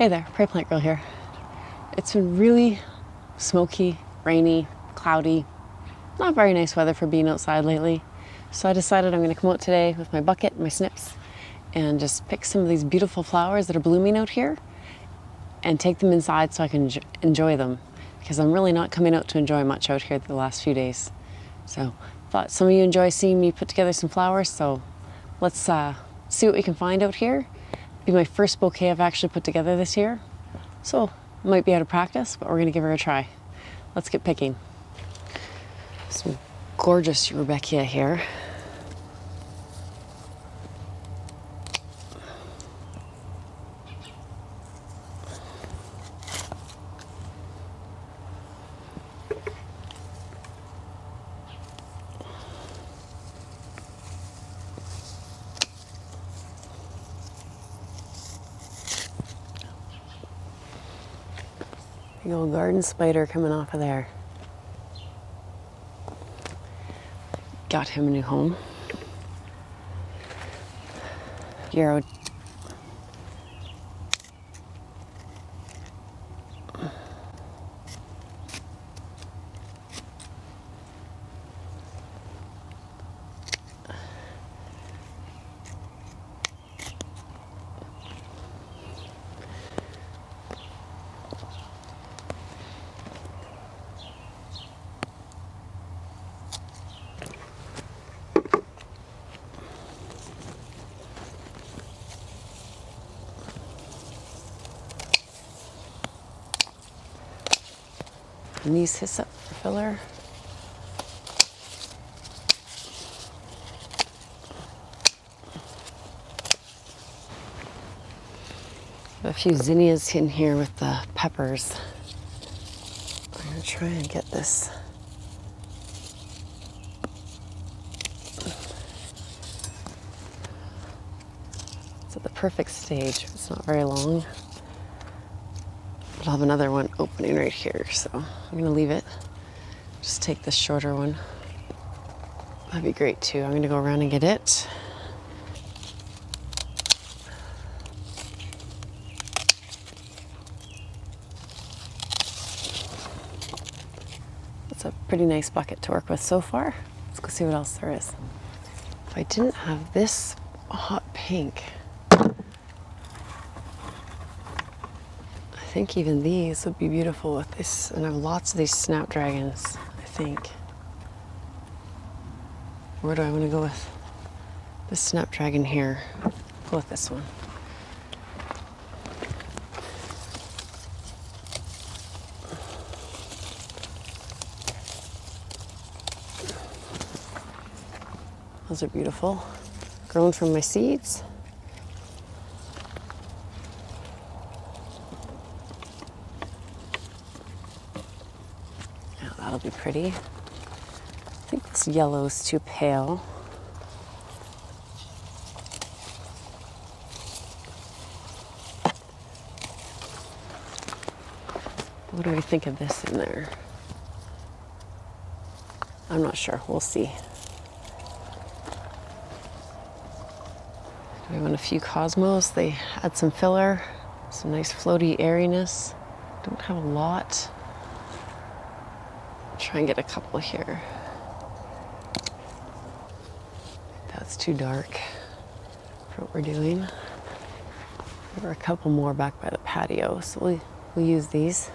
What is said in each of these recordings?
Hey there, Prairie Plant Girl here. It's been really smoky, rainy, cloudy, not very nice weather for being outside lately. So I decided I'm going to come out today with my bucket and my snips and just pick some of these beautiful flowers that are blooming out here and take them inside so I can enjoy them, because I'm really not coming out to enjoy much out here the last few days. So thought some of you enjoy seeing me put together some flowers, so let's see what we can find out here. Be my first bouquet I've actually put together this year, so might be out of practice, but we're gonna give her a try. Let's get picking. Some gorgeous Rebecca here. Big old garden spider coming off of there. Got him a new home. Yarrow. And these hyssop for filler. A few zinnias in here with the peppers. I'm gonna try and get this. It's at the perfect stage. It's not very long. But I'll have another one opening right here, so I'm gonna leave it. Just take this shorter one. That'd be great too. I'm gonna go around and get it. It's a pretty nice bucket to work with so far. Let's go see what else there is. If I didn't have this hot pink, I think even these would be beautiful with this, and I have lots of these snapdragons, I think. Where do I want to go with this snapdragon here? Go with this one. Those are beautiful. Grown from my seeds. That'll be pretty. I think this yellow is too pale. What do we think of this in there? I'm not sure. We'll see. Do we want a few cosmos? They add some filler, some nice floaty airiness. Don't have a lot. Try and get a couple here. That's too dark for what we're doing. There were a couple more back by the patio, so we'll use these.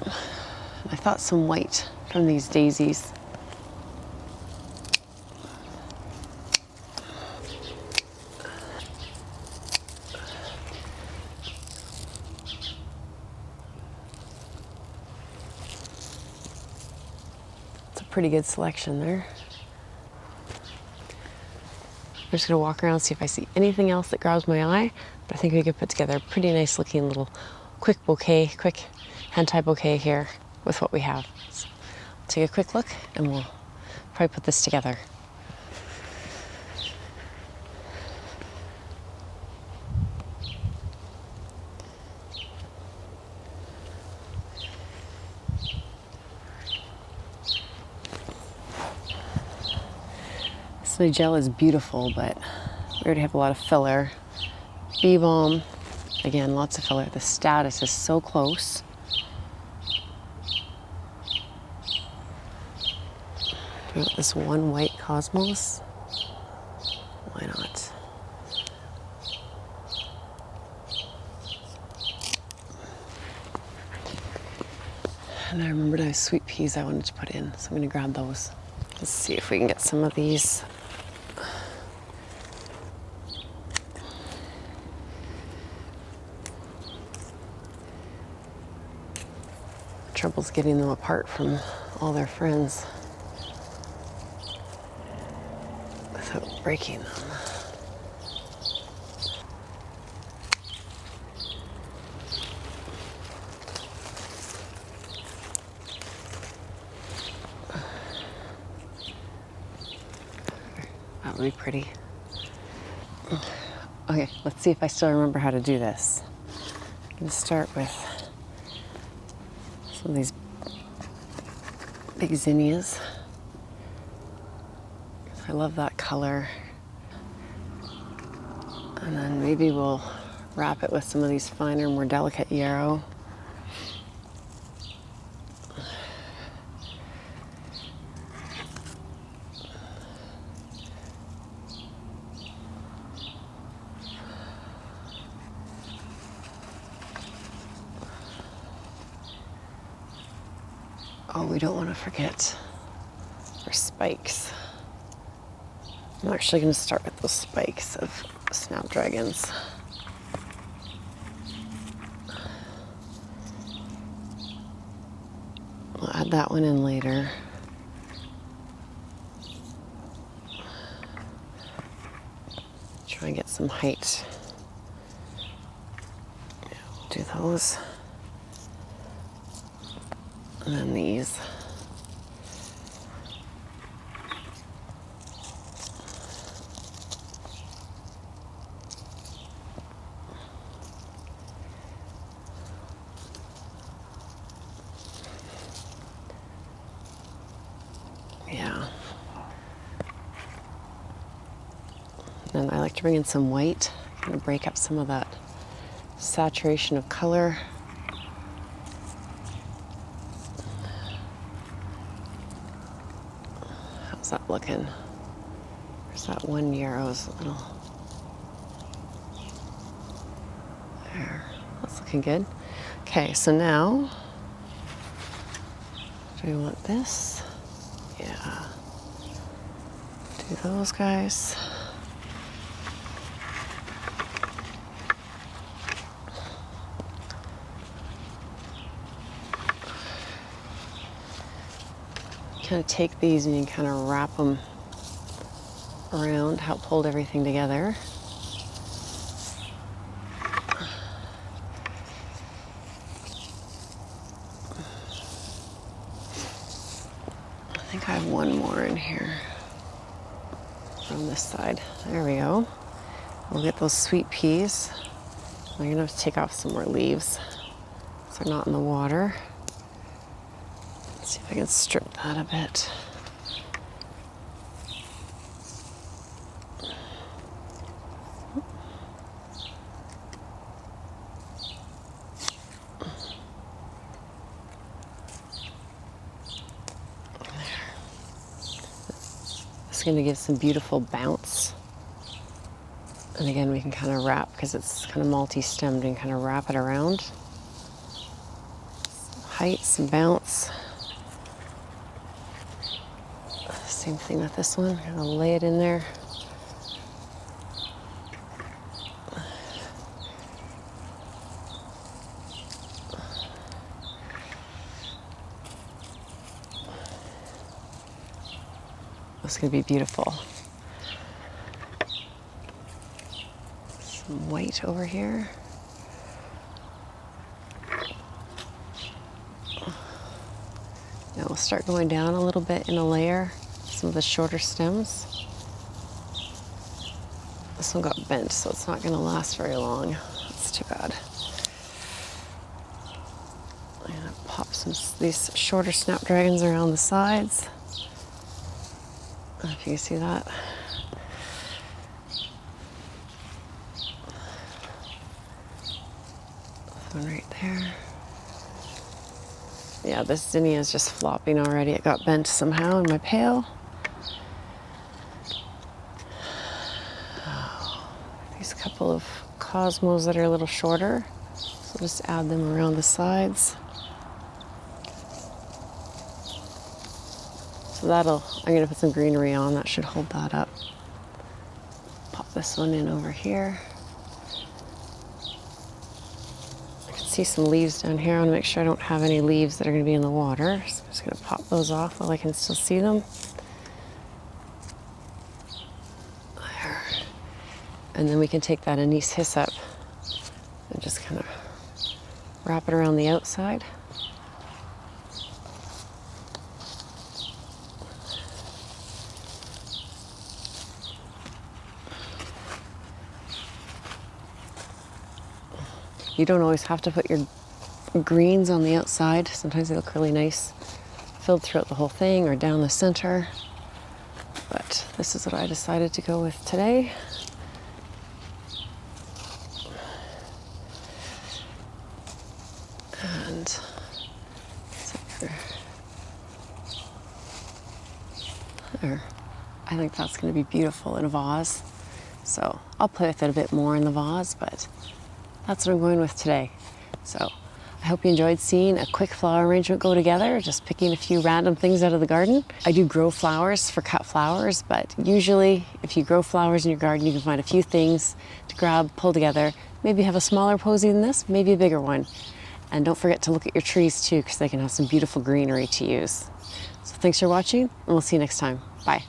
I thought some white from these daisies. Pretty good selection there. I'm just gonna walk around and see if I see anything else that grabs my eye, but I think we could put together a pretty nice looking little quick bouquet, quick hand-tie bouquet here with what we have. So I'll take a quick look and we'll probably put this together. This gel is beautiful, but we already have a lot of filler. Bee balm, Again, lots of color. The status is so close. Do you want this one white cosmos? Why not? And I remembered I have sweet peas I wanted to put in, so I'm going to grab those. Let's see if we can get some of these. Trouble's getting them apart from all their friends without breaking them. That would be pretty. Okay, let's see if I still remember how to do this. I'm going to start with some of these big zinnias. I love that color. And then maybe we'll wrap it with some of these finer, more delicate yarrow. Oh, we don't want to forget our spikes. I'm actually going to start with those spikes of snapdragons. We'll add that one in later. Try and get some height. Yeah, we'll do those. And then these. Yeah. Then I like to bring in some white, kind of break up some of that saturation of color. How's that looking? There's that one yarrow's little. There. That's looking good. Okay, so now, do we want this? Yeah. Do those guys. Kind of take these and you kind of wrap them around, help hold everything together. I think I have one more in here on this side. There we go. We'll get those sweet peas. I'm gonna have to take off some more leaves so they're not in the water. Let's see if I can strip that a bit. It's going to give some beautiful bounce. And again, we can kind of wrap, because it's kind of multi-stemmed, and kind of wrap it around. Some height, some bounce. Same thing with this one. I'm going to lay it in there. It's going to be beautiful. Some white over here. Now we'll start going down a little bit in a layer, some of the shorter stems. This one got bent, so it's not going to last very long. That's too bad. I'm going to pop some these shorter snapdragons around the sides. I don't know if you can see that. One right there. Yeah, this zinnia is just flopping already. It got bent somehow in my pail. These couple of cosmos that are a little shorter. So just add them around the sides. So I'm gonna put some greenery on. That should hold that up. Pop this one in over here. I can see some leaves down here. I want to make sure I don't have any leaves that are going to be in the water. So I'm just going to pop those off while I can still see them. There. And then we can take that anise hyssop and just kind of wrap it around the outside. You don't always have to put your greens on the outside. Sometimes they look really nice filled throughout the whole thing or down the center. But this is what I decided to go with today. And there. I think that's going to be beautiful in a vase. So I'll play with it a bit more in the vase, but that's what I'm going with today. So I hope you enjoyed seeing a quick flower arrangement go together, just picking a few random things out of the garden. I do grow flowers for cut flowers, but usually if you grow flowers in your garden, you can find a few things to grab, pull together. Maybe have a smaller posy than this, maybe a bigger one. And don't forget to look at your trees too, because they can have some beautiful greenery to use. So thanks for watching, and we'll see you next time. Bye.